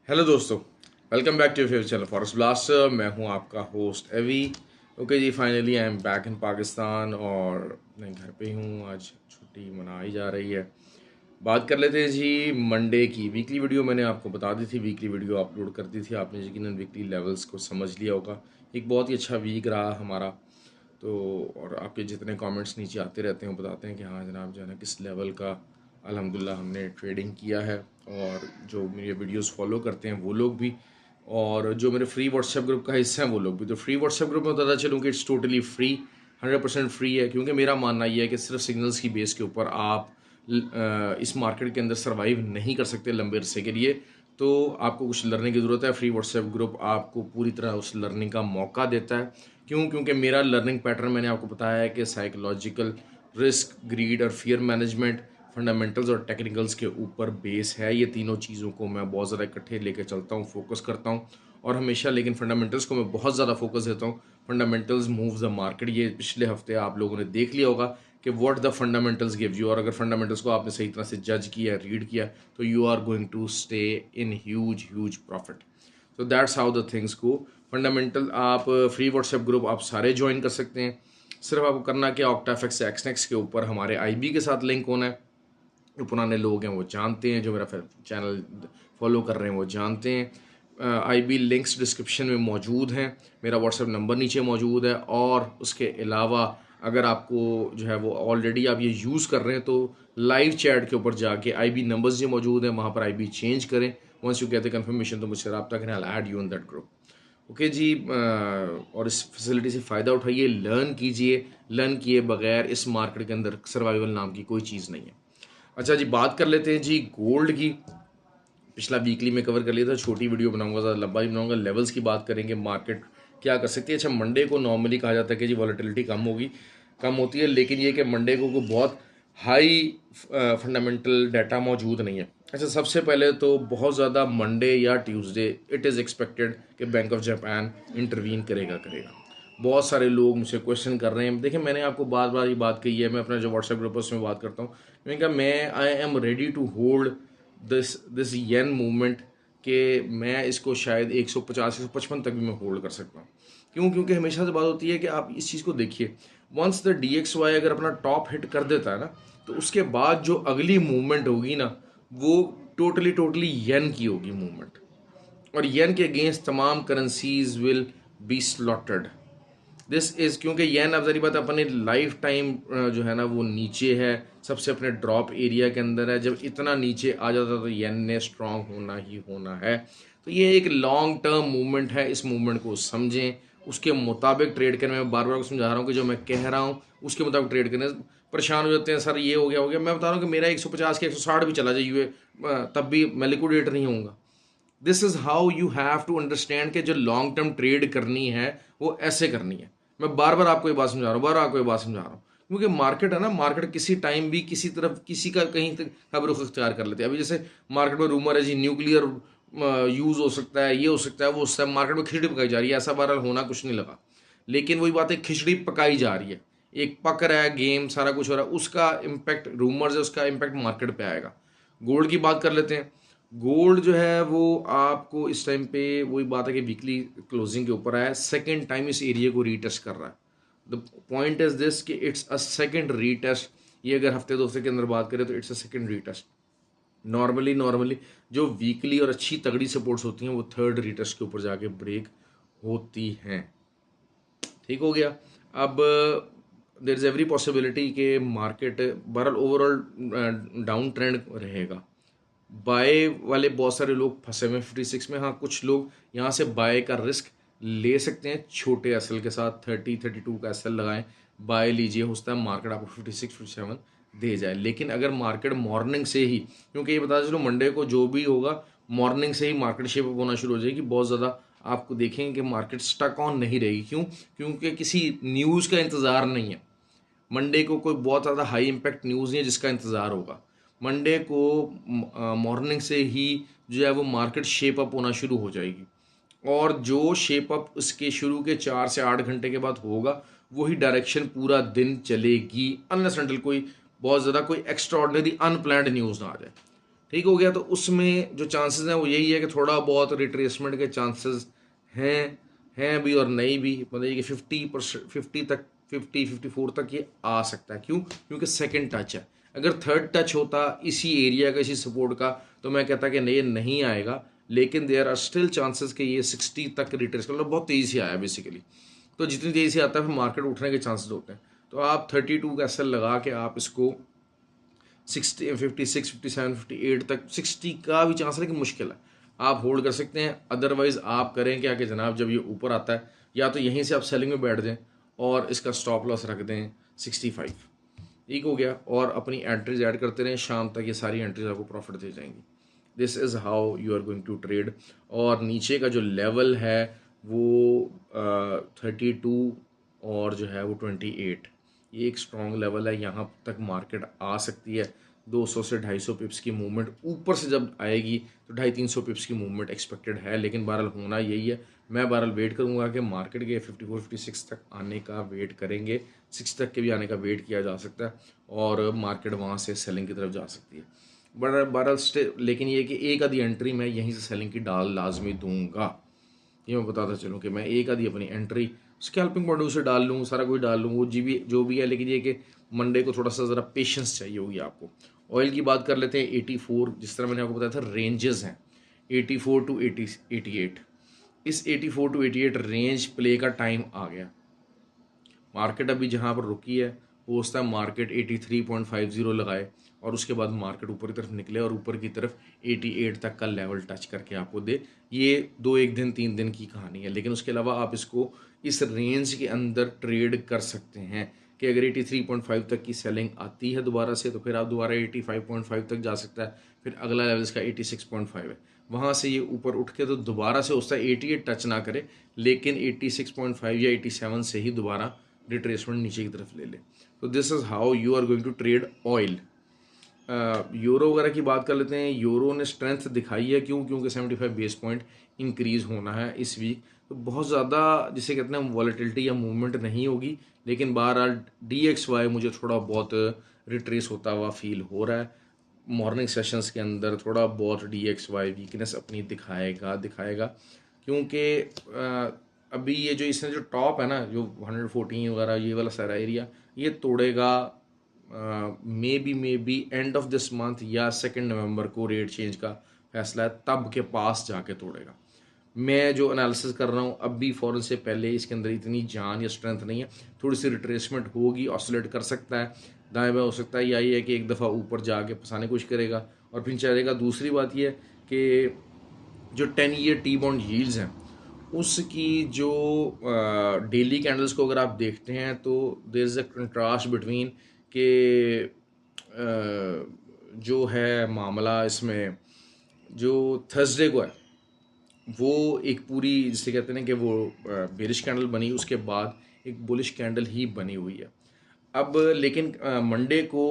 Hello दोस्तों, welcome back to your favourite channel forest blaster. मैं हूं आपका host Avi. Okay ji, finally I am back in Pakistan और मैं घर पे हूं। आज छुट्टी मनाई जा रही है। बात कर लेते हैं जी मंडे की। वीकली वीडियो मैंने आपको बता दी थी, वीकली वीडियो अपलोड कर दी थी आपने, यकीनन वीकली लेवल्स को समझ लिया होगा। एक बहुत ही अच्छा वीक रहा हमारा। तो और आपके जितने कमेंट्स नीचे आते रहते हैं वो बताते हैं कि हाँ जनाब जो है ना किस लेवल का अल्हम्दुलिल्लाह हमने ट्रेडिंग किया है। और जो मेरे वीडियोस फॉलो करते हैं वो लोग भी, और जो मेरे फ्री व्हाट्सएप ग्रुप का हिस्सा है वो लोग भी। तो फ्री व्हाट्सएप ग्रुप में पता चलूँ कि इट्स टोटली फ्री, 100% फ्री है, क्योंकि मेरा मानना ये है कि सिर्फ सिग्नल्स की बेस के ऊपर आप इस मार्केट के अंदर सर्वाइव नहीं कर सकते लंबे अरसे के लिए। तो आपको कुछ लर्निंग की ज़रूरत है। फ्री व्हाट्सएप ग्रुप आपको पूरी तरह उस लर्निंग का मौका देता है। क्यों? क्योंकि मेरा लर्निंग पैटर्न मैंने आपको बताया है कि साइकोलॉजिकल, रिस्क, ग्रीड और फियर मैनेजमेंट, फंडामेंटल्स और टेक्निकल्स के ऊपर बेस है। ये तीनों चीज़ों को मैं बहुत ज़्यादा इकट्ठे लेके चलता हूँ, फोकस करता हूँ और हमेशा। लेकिन फंडामेंटल्स को मैं बहुत ज़्यादा फोकस देता हूँ। Fundamentals move the market. ये पिछले हफ्ते आप लोगों ने देख लिया होगा कि what the fundamentals give you. और अगर फंडामेंटल्स को आपने सही तरह से जज किया, रीड किया, तो you are going to stay in huge huge profit. तो that's how the things go. Fundamental आप फ्री व्हाट्सएप ग्रुप आप सारे ज्वाइन कर सकते हैं। सिर्फ आपको करना क्या, ऑक्टाफेक्स से एक्सनेक्स के ऊपर हमारे आईबी के साथ लिंक होना है। जो पुराने लोग हैं वो जानते हैं, जो मेरा चैनल फॉलो कर रहे हैं वो जानते हैं। आईबी लिंक्स डिस्क्रिप्शन में मौजूद हैं, मेरा व्हाट्सएप नंबर नीचे मौजूद है। और उसके अलावा अगर आपको जो है वो ऑलरेडी आप ये यूज़ कर रहे हैं तो लाइव चैट के ऊपर जाके आईबी नंबर्स जो मौजूद हैं वहाँ पर आईबी चेंज करें। Once you get the confirmation तो मुझसे रब्ता करें, I add you in that group. Okay जी। और इस फैसिलिटी से फ़ायदा उठाइए, लर्न कीजिए। लर्न किए बगैर इस मार्केट के अंदर सर्वाइवल नाम की कोई चीज़ नहीं है। अच्छा जी, बात कर लेते हैं जी गोल्ड की। पिछला वीकली में कवर कर लिया था, छोटी वीडियो बनाऊंगा, ज़्यादा लंबा ही बनाऊंगा। लेवल्स की बात करेंगे, मार्केट क्या कर सकती है। अच्छा, मंडे को नॉर्मली कहा जाता है कि जी वॉलेटिलिटी कम होती है, लेकिन ये कि मंडे को बहुत हाई फंडामेंटल डाटा मौजूद नहीं है। अच्छा, सबसे पहले तो बहुत ज़्यादा मंडे या ट्यूसडे इट इज़ एक्सपेक्टेड कि बैंक ऑफ जापान इंटरवीन करेगा। बहुत सारे लोग मुझसे क्वेश्चन कर रहे हैं। देखिए, मैंने आपको बार बार ये बात कही है, मैं अपना जो व्हाट्सएप ग्रुप है उसमें बात करता हूँ। मैंने कहा मैं I am ready to hold this yen movement, कि मैं इसको शायद 150 155 तक भी मैं होल्ड कर सकता हूँ। क्यों? क्योंकि हमेशा से बात होती है कि आप इस चीज़ को देखिए, वंस द DXY अगर अपना टॉप हिट कर देता है ना, तो उसके बाद जो अगली मूवमेंट होगी ना, वो टोटली टोटली येन की होगी मूवमेंट। और येन के अगेंस्ट तमाम currencies will be slotted. This is क्योंकि येन अब जरी बात अपने लाइफ टाइम जो है ना वो नीचे है, सबसे अपने ड्रॉप एरिया के अंदर है। जब इतना नीचे आ जाता तो येन ने स्ट्रांग होना ही होना है। तो ये एक लॉन्ग टर्म मूवमेंट है, इस मूवमेंट को समझें, उसके मुताबिक ट्रेड करें। मैं बार बार समझा रहा हूँ कि जो मैं कह रहा हूँ उसके मुताबिक ट्रेड करें। परेशान हो जाते हैं, सर ये हो गया। मैं बता रहा हूँ कि मेरा 150 के 160 भी चला जाइए, तब भी मैं लिक्विडेट नहीं होऊंगा। This is how you have to understand कि जो लॉन्ग टर्म ट्रेड करनी है वो ऐसे करनी है। मैं बार बार आपको ये बात समझा रहा हूँ, क्योंकि मार्केट है ना, मार्केट किसी टाइम भी किसी तरफ किसी का कहीं तक का रुख इख्तियार कर लेते हैं। अभी जैसे मार्केट में रूमर है जी न्यूक्लियर यूज़ हो सकता है, ये हो सकता है, वो हो सकता है। मार्केट में खिचड़ी पकाई जा रही है, ऐसा बहरहाल होना कुछ नहीं लगा। लेकिन वही बात है, खिचड़ी पकाई जा रही है, एक पक रहा है गेम, सारा कुछ हो रहा है, उसका इम्पैक्ट रूमर्स है, उसका इम्पैक्ट मार्केट पे आएगा। गोल्ड की बात कर लेते हैं। गोल्ड जो है वो आपको इस टाइम पे वही बात है कि वीकली क्लोजिंग के ऊपर आया है, सेकेंड टाइम इस एरिया को रीटेस्ट कर रहा है। द पॉइंट इज दिस कि इट्स अ सेकेंड रीटेस्ट। ये अगर हफ्ते दो हफ्ते के अंदर बात करें तो it's a second retest. Normally जो वीकली और अच्छी तगड़ी सपोर्ट्स होती हैं वो थर्ड रीटेस्ट के ऊपर जाके ब्रेक होती हैं। ठीक हो गया। अब देर इज़ एवरी पॉसिबिलिटी कि मार्केट बहरहाल ओवरऑल डाउन ट्रेंड रहेगा। बाय वाले बहुत सारे लोग फंसे हुए 56 में। हाँ, कुछ लोग यहाँ से बाय का रिस्क ले सकते हैं, छोटे एसएल के साथ 30-32 का एसएल लगाएं, बाय लीजिए। हो सकता है मार्केट आपको 56-57 दे जाए। लेकिन अगर मार्केट मॉर्निंग से ही, क्योंकि ये बता चलो मंडे को जो भी होगा मॉर्निंग से ही मार्केट शेप अप होना शुरू हो जाएगी। बहुत ज़्यादा आपको देखेंगे कि मार्केट स्टक ऑन नहीं रहेगी। क्यों? क्योंकि किसी न्यूज़ का इंतज़ार नहीं है। मंडे को कोई बहुत ज़्यादा हाई इम्पैक्ट न्यूज़ नहीं है जिसका इंतज़ार होगा। मंडे को मॉर्निंग से ही जो है वो मार्केट शेप अप होना शुरू हो जाएगी। और जो शेप अप उसके शुरू के 4 से 8 घंटे के बाद होगा वही डायरेक्शन पूरा दिन चलेगी, अनलेस अनटिल कोई बहुत ज़्यादा कोई एक्स्ट्रा ऑर्डिनरी अनप्लान्ड न्यूज़ ना आ जाए। ठीक हो गया। तो उसमें जो चांसेस हैं वो यही है कि थोड़ा बहुत रिट्रेसमेंट के चांसेस हैं भी और नहीं भी, मतलब ये कि 50%, 50 तक, 54 तक ये आ सकता है। क्यों? क्योंकि सेकंड टच है। अगर थर्ड टच होता इसी एरिया का, इसी सपोर्ट का, तो मैं कहता कि नहीं, ये नहीं आएगा। लेकिन देयर आर स्टिल चांसेस कि ये 60 तक रिट्रेस कर, बहुत तेज़ी से आया बेसिकली। तो जितनी तेज़ी से आता है फिर मार्केट उठने के चांसेस होते हैं। तो आप 32 का एसएल लगा के आप इसको 60, 56, 57, 58 तक, 60 का भी चांस है लेकिन मुश्किल है, आप होल्ड कर सकते हैं। अदरवाइज आप करें क्या कि जनाब जब ये ऊपर आता है या तो यहीं से आप सेलिंग में बैठ जाएं और इसका स्टॉप लॉस रख दें 65, ठीक हो गया, और अपनी एंट्रीज ऐड करते रहें। शाम तक ये सारी एंट्रीज आपको प्रॉफिट दे जाएंगी। This is how you are going to trade. और नीचे का जो लेवल है वो 32 और जो है वो 28, ये एक स्ट्रॉन्ग लेवल है। यहाँ तक मार्केट आ सकती है। 200 से 250 पिप्स की मूवमेंट ऊपर से जब आएगी तो 250-300 पिप्स की मूवमेंट एक्सपेक्टेड है। लेकिन बहरहाल होना यही है। मैं बहरहाल वेट करूँगा कि मार्केट के 54-56 तक आने का वेट करेंगे। 6 तक के भी आने का वेट किया जा सकता है और मार्केट वहाँ से सेलिंग की तरफ जा सकती है। बहरहाल लेकिन ये कि एक आधी एंट्री मैं यहीं से सेलिंग की डाल लाजमी दूंगा। ये मैं बताता चलूँ कि मैं एक आधी अपनी एंट्री स्कैल्पिंग पॉइंट से डाल लूँ, सारा कुछ डाल लूँ, वो जी भी जो भी है। लेकिन ये कि मंडे को थोड़ा सा ज़रा पेशेंस चाहिए होगी आपको। ऑयल की बात कर लेते हैं। 84, जिस तरह मैंने आपको बताया था रेंजेस हैं, 84 टू 88। इस 84 टू 88 रेंज प्ले का टाइम आ गया। मार्केट अभी जहाँ पर रुकी है हो सकता है मार्केट 83.50 लगाए और उसके बाद मार्केट ऊपर की तरफ निकले और ऊपर की तरफ 88 तक का लेवल टच करके आपको दे। ये 1 दिन 3 दिन की कहानी है, लेकिन उसके अलावा आप इसको इस रेंज के अंदर ट्रेड कर सकते हैं कि अगर 83.5 तक की सेलिंग आती है दोबारा से तो फिर आप दोबारा 85.5 तक जा सकता है। फिर अगला लेवल इसका 86.5 है। वहाँ से ये ऊपर उठ के तो दोबारा से उसका 88 टच ना करे, लेकिन 86.5 या 87 से ही दोबारा रिट्रेसमेंट नीचे की तरफ ले ले। तो this is how you are going to trade oil. Euro वगैरह की बात कर लेते हैं। यूरो ने स्ट्रेंथ दिखाई है। क्यों? क्योंकि 75 बेस पॉइंट इंक्रीज़ होना है इस वीक। तो बहुत ज़्यादा जिसे कहते हैं वॉलेटिलिटी या मूवमेंट नहीं होगी, लेकिन बहरहाल DXY मुझे थोड़ा बहुत रिट्रेस होता हुआ फील हो रहा है। मॉर्निंग सेशंस के अंदर थोड़ा बहुत DXY वीकनेस अपनी दिखाएगा क्योंकि अभी ये जो इसने जो टॉप है ना, जो 114 वगैरह ये वाला सारा एरिया ये तोड़ेगा। May be end of this month या 2 नवंबर को रेट चेंज का फैसला है, तब के पास जाके तोड़ेगा। मैं जो एनालिसिस कर रहा हूँ अभी फ़ौरन से पहले इसके अंदर इतनी जान या स्ट्रेंथ नहीं है। थोड़ी सी रिट्रेसमेंट होगी, ऑसिलेट कर सकता है, दाएं बाएं हो सकता है, या ये है कि एक दफ़ा ऊपर जाके फंसाने की कोशिश करेगा और फिर चलेगा। दूसरी बात ये है कि जो 10 ईयर टी बॉन्ड यील्ड्स हैं उसकी जो डेली कैंडल्स को अगर आप देखते हैं तो there is a contrast between के जो है मामला इसमें जो थर्सडे को है वो एक पूरी जिसे कहते हैं कि वो बेरिश कैंडल बनी, उसके बाद एक बुलिश कैंडल ही बनी हुई है। अब लेकिन मंडे को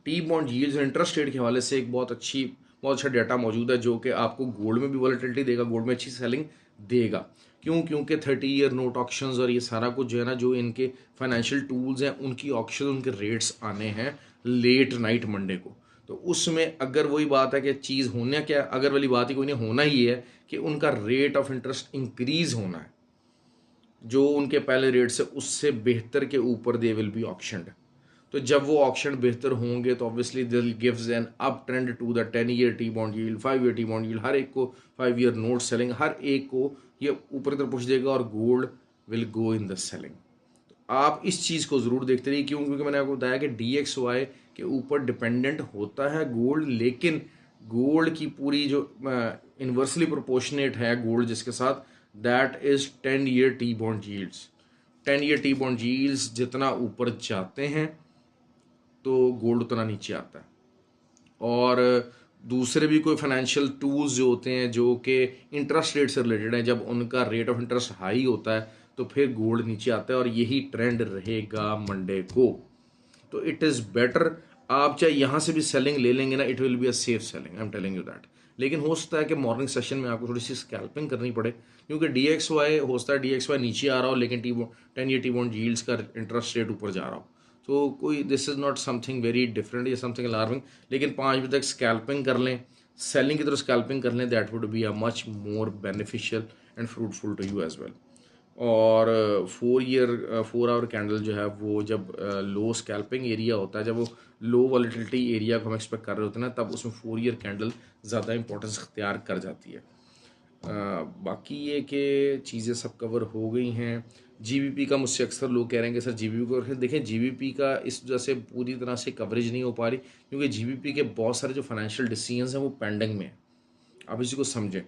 टी बॉन्ड यील्ड्स और इंटरेस्ट रेट के हवाले से एक बहुत अच्छा डाटा मौजूद है जो कि आपको गोल्ड में भी वॉलेटिलिटी देगा, गोल्ड में अच्छी सेलिंग देगा। क्यों? क्योंकि 30 ईयर नोट ऑक्शंस और ये सारा कुछ जो है ना, जो इनके फाइनेंशियल टूल्स हैं उनकी ऑक्शन, उनके रेट्स आने हैं लेट नाइट मंडे को। तो उसमें अगर वही बात है कि चीज़ होना क्या, अगर वाली बात ही कोई नहीं, होना ही है कि उनका रेट ऑफ इंटरेस्ट इंक्रीज होना है, जो उनके पहले रेट से उससे बेहतर के ऊपर दे विल बी ऑक्शनड। तो जब वो ऑक्शन बेहतर होंगे तो ऑब्वियसली दिल gives an up trend to the 10 year T bond yield, 5 year T bond yield, हर एक को 5 ईयर नोट सेलिंग, हर एक को ये ऊपर की तरफ पुश देगा और gold will go in the selling. आप इस चीज़ को ज़रूर देखते रहिए। क्यों? क्योंकि मैंने आपको बताया कि DXY के ऊपर डिपेंडेंट होता है गोल्ड, लेकिन गोल्ड की पूरी जो इन्वर्सली प्रोपोर्शनेट है गोल्ड जिसके साथ, that is 10 year T bond yields. 10 year T bond yields जितना ऊपर जाते हैं तो गोल्ड उतना नीचे आता है। और दूसरे भी कोई फाइनेंशियल टूल्स जो होते हैं जो कि इंटरेस्ट रेट से रिलेटेड हैं, जब उनका रेट ऑफ इंटरेस्ट हाई होता है तो फिर गोल्ड नीचे आता है और यही ट्रेंड रहेगा मंडे को। तो इट इज़ बेटर, आप चाहे यहाँ से भी सेलिंग ले लेंगे ना, it will be a safe selling, I am telling you that. लेकिन हो सकता है कि मॉर्निंग सेशन में आपको थोड़ी सी स्कैल्पिंग करनी पड़े, क्योंकि DXY हो सकता है DXY नीचे आ रहा हो लेकिन 10 ईयर टी बॉन्ड यील्ड्स का इंटरेस्ट रेट ऊपर जा रहा हो। तो कोई this is not something very different या समथिंग अलार्मिंग, लेकिन 5 बजे तक स्कैल्पिंग कर लें, सेलिंग की तरफ स्कैल्पिंग कर लें, that would be a much more beneficial and fruitful to you as well. और 4 आवर कैंडल जो है वो जब लो स्कैल्पिंग एरिया होता है, जब वो लो वॉलेटिलिटी एरिया को हम एक्सपेक्ट कर रहे होते हैं ना, तब उसमें 4 ईयर कैंडल ज़्यादा इंपॉर्टेंस इख्तियार कर जाती है। बाकी ये कि चीज़ें सब कवर हो गई हैं। जीबीपी का मुझसे अक्सर लोग कह रहे हैं कि सर जीबीपी को देखें, जीबीपी का इस वजह से पूरी तरह से कवरेज नहीं हो पा रही क्योंकि जीबीपी के बहुत सारे जो फाइनेंशियल डिसीजंस हैं वो पेंडिंग में हैं। आप इसी को समझें।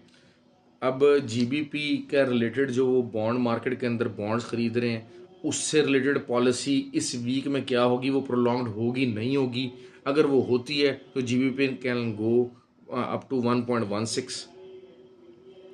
अब जीबीपी का रिलेटेड जो बॉन्ड मार्केट के अंदर बॉन्ड्स खरीद रहे हैं, उससे रिलेटेड पॉलिसी इस वीक में क्या होगी, वो प्रोलॉन्ग्ड होगी नहीं होगी। अगर वो होती है तो GBP can go up to 1.16,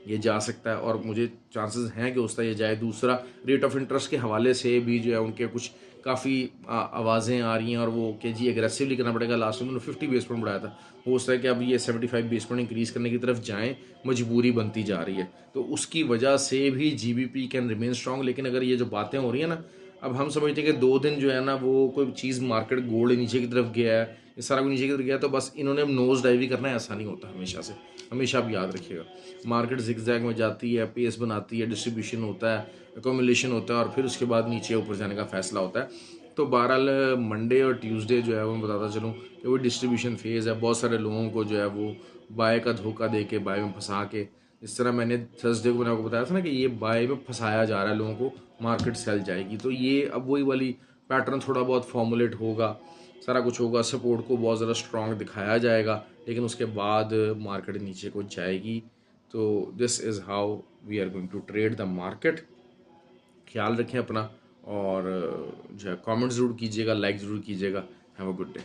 ये जा सकता है और मुझे चांसेस हैं कि उसका ये जाए। दूसरा, रेट ऑफ इंटरेस्ट के हवाले से भी जो है उनके कुछ काफ़ी आवाज़ें आ रही हैं और वो कि जी एग्रेसिवली करना पड़ेगा। लास्ट में उन्होंने 50 बेस पॉइंट बढ़ाया था, हो सकता है कि अब ये 75 बेस पॉइंट इंक्रीज़ करने की तरफ जाएं, मजबूरी बनती जा रही है। तो उसकी वजह से भी जीबीपी कैन रिमेन स्ट्रॉन्ग। लेकिन अगर ये जो बातें हो रही हैं ना, अब हम समझते हैं कि 2 दिन जो है ना वो कोई चीज़ मार्केट गोल्ड नीचे की तरफ गया है, ये सारा कुछ नीचे की तरफ गया, तो बस इन्होंने अब नोज डाइव ही करना है, ऐसा नहीं होता हमेशा से। हमेशा आप याद रखिएगा, मार्केट जिगजैग में जाती है, पेस बनाती है, डिस्ट्रीब्यूशन होता है, एकोमुलेशन होता है और फिर उसके बाद नीचे ऊपर जाने का फैसला होता है। तो बहरहाल मंडे और ट्यूसडे जो है वो मैं बताता चलूँ कि वो डिस्ट्रीब्यूशन फेज़ है। बहुत सारे लोगों को जो है वो बाय का धोखा दे के बाय में फंसा के, इस तरह मैंने थर्सडे को मैंने आपको बताया था ना कि ये बाय में फंसाया जा रहा है लोगों को, मार्केट सेल जाएगी। तो ये अब वही वाली पैटर्न थोड़ा बहुत फॉर्मुलेट होगा, सारा कुछ होगा, सपोर्ट को बहुत ज़्यादा स्ट्रॉन्ग दिखाया जाएगा, लेकिन उसके बाद मार्केट नीचे को जाएगी। तो this is how we are going to trade the market. ख्याल रखें अपना और जो है कमेंट ज़रूर कीजिएगा, लाइक ज़रूर कीजिएगा। Have a good day.